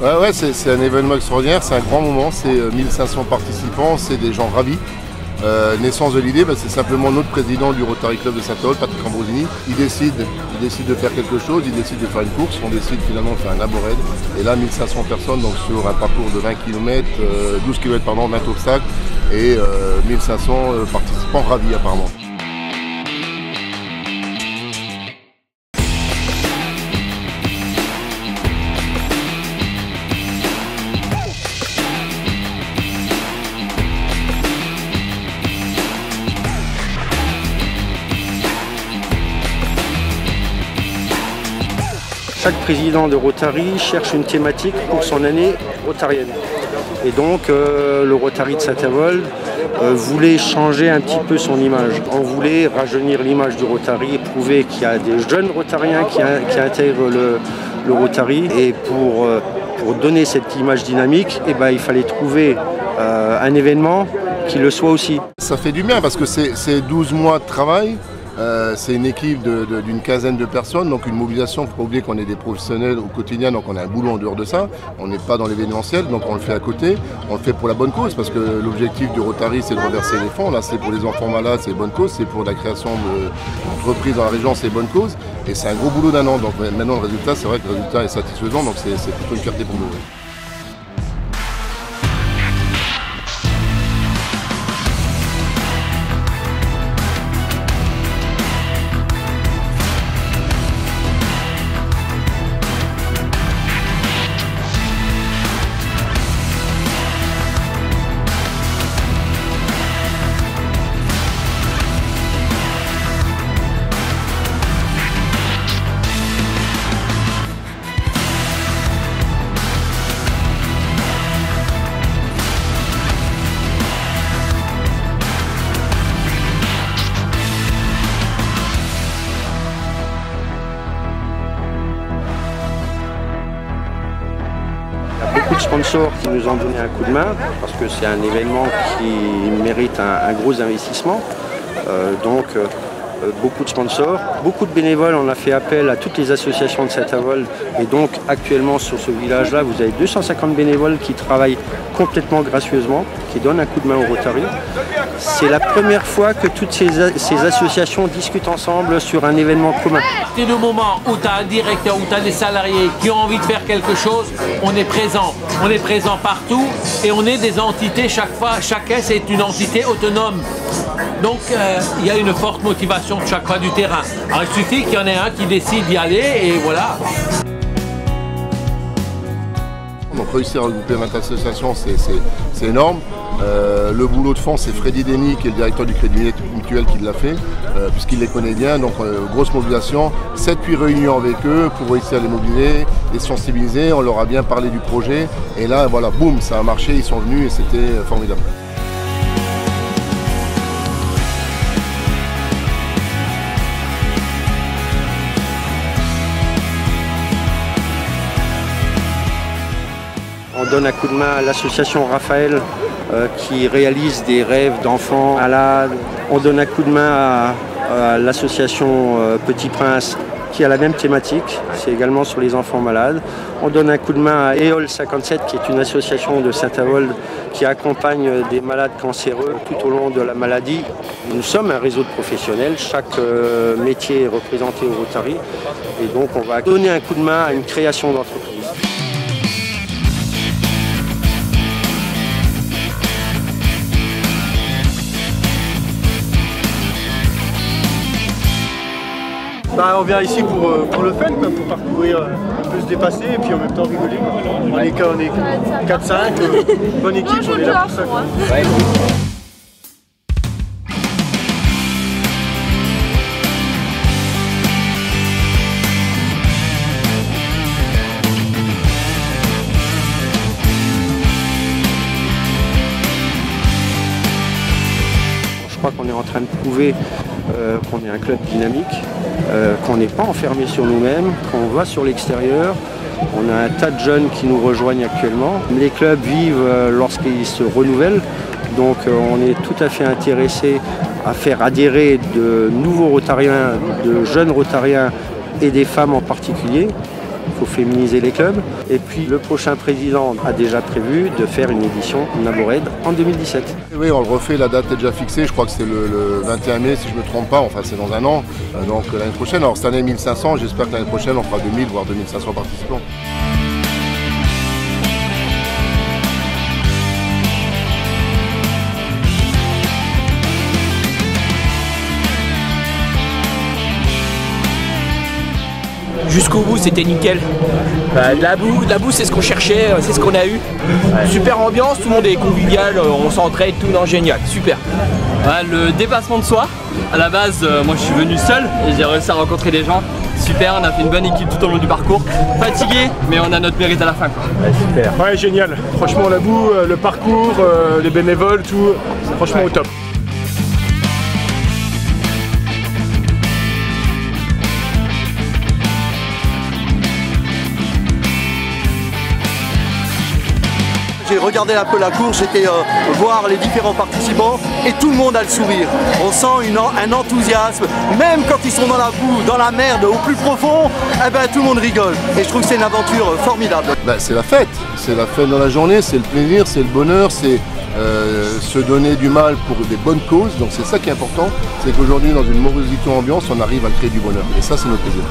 Ouais, c'est un événement extraordinaire, c'est un grand moment, c'est 1500 participants, c'est des gens ravis. Naissance de l'idée, c'est simplement notre président du Rotary Club de Saint-Avold, Patrick Ambrosini. Il décide de faire quelque chose, il décide de faire une course, on décide finalement de faire un laboraide. Et là, 1500 personnes donc sur un parcours de 20 km, 12 km, 20 obstacles et 1500 participants ravis apparemment. Chaque président de Rotary cherche une thématique pour son année rotarienne. Et donc le Rotary de Saint-Avold voulait changer un petit peu son image. On voulait rajeunir l'image du Rotary et prouver qu'il y a des jeunes Rotariens qui intègrent le Rotary. Et pour donner cette image dynamique, il fallait trouver un événement qui le soit aussi. Ça fait du bien parce que c'est 12 mois de travail. C'est une équipe d'une quinzaine de personnes, donc une mobilisation. Il ne faut pas oublier qu'on est des professionnels au quotidien, donc on a un boulot en dehors de ça. On n'est pas dans l'événementiel, donc on le fait à côté. On le fait pour la bonne cause, parce que l'objectif du Rotary, c'est de reverser les fonds. Là, c'est pour les enfants malades, c'est bonne cause. C'est pour la création d'entreprises dans la région, c'est bonne cause. Et c'est un gros boulot d'un an. Donc maintenant, le résultat, c'est vrai que le résultat est satisfaisant, donc c'est plutôt une fierté pour nous. Beaucoup de sponsors qui nous ont donné un coup de main parce que c'est un événement qui mérite un gros investissement. Beaucoup de sponsors, beaucoup de bénévoles. On a fait appel à toutes les associations de Saint-Avold et donc actuellement sur ce village-là, vous avez 250 bénévoles qui travaillent complètement gracieusement, qui donnent un coup de main au Rotary. C'est la première fois que toutes ces associations discutent ensemble sur un événement commun. C'est le moment où tu as un directeur, où tu as des salariés qui ont envie de faire quelque chose, on est présent. On est présent partout et on est des entités chaque fois. Chacun, c'est une entité autonome. Donc, il y a une forte motivation de chaque fois du terrain. Alors, il suffit qu'il y en ait un qui décide d'y aller et voilà. Donc réussir à regrouper 20 associations, c'est énorme. Le boulot de fond, c'est Freddy Denis, qui est le directeur du Crédit Mutuel, qui l'a fait, puisqu'il les connaît bien. Donc grosse mobilisation, 7-8 réunions avec eux pour réussir à les mobiliser, les sensibiliser. On leur a bien parlé du projet. Et là, voilà, boum, ça a marché, ils sont venus et c'était formidable. On donne un coup de main à l'association Raphaël qui réalise des rêves d'enfants malades. On donne un coup de main à l'association Petit Prince qui a la même thématique, c'est également sur les enfants malades. On donne un coup de main à EOL 57 qui est une association de Saint-Avold qui accompagne des malades cancéreux tout au long de la maladie. Nous sommes un réseau de professionnels, chaque métier est représenté au Rotary et donc on va donner un coup de main à une création d'entreprise. On vient ici pour le fun, quoi, pour parcourir, un peu se dépasser et puis en même temps rigoler. On est 4-5, bonne équipe, on est là pour ça. Ouais. Je crois qu'on est en train de prouver qu'on est un club dynamique, qu'on n'est pas enfermé sur nous-mêmes, qu'on va sur l'extérieur. On a un tas de jeunes qui nous rejoignent actuellement. Les clubs vivent lorsqu'ils se renouvellent, donc on est tout à fait intéressé à faire adhérer de nouveaux Rotariens, de jeunes Rotariens et des femmes en particulier. il faut féminiser les clubs. Et puis le prochain président a déjà prévu de faire une édition Naborade en 2017. Et oui, on le refait, la date est déjà fixée, je crois que c'est le 21 mai si je ne me trompe pas, enfin c'est dans un an, donc l'année prochaine. Alors cette année 1500, j'espère que l'année prochaine on fera 2000 voire 2500 participants. Jusqu'au bout, c'était nickel. De la boue, c'est ce qu'on cherchait, c'est ce qu'on a eu. Ouais. Super ambiance, tout le monde est convivial, on s'entraide, tout, non, génial, super. Ouais, le dépassement de soi, à la base, moi je suis venu seul et j'ai réussi à rencontrer des gens. Super, on a fait une bonne équipe tout au long du parcours. Fatigué, mais on a notre mérite à la fin, quoi. Ouais, super. Ouais, génial. Franchement, la boue, le parcours, les bénévoles, tout, franchement au top. J'ai regardé un peu la course, j'étais voir les différents participants et tout le monde a le sourire. On sent un enthousiasme, même quand ils sont dans la boue, dans la merde, au plus profond, eh ben, tout le monde rigole. Et je trouve que c'est une aventure formidable. C'est la fête dans la journée, c'est le plaisir, c'est le bonheur, c'est se donner du mal pour des bonnes causes. Donc c'est ça qui est important, c'est qu'aujourd'hui dans une morosité ambiance, on arrive à créer du bonheur. Et ça c'est notre plaisir.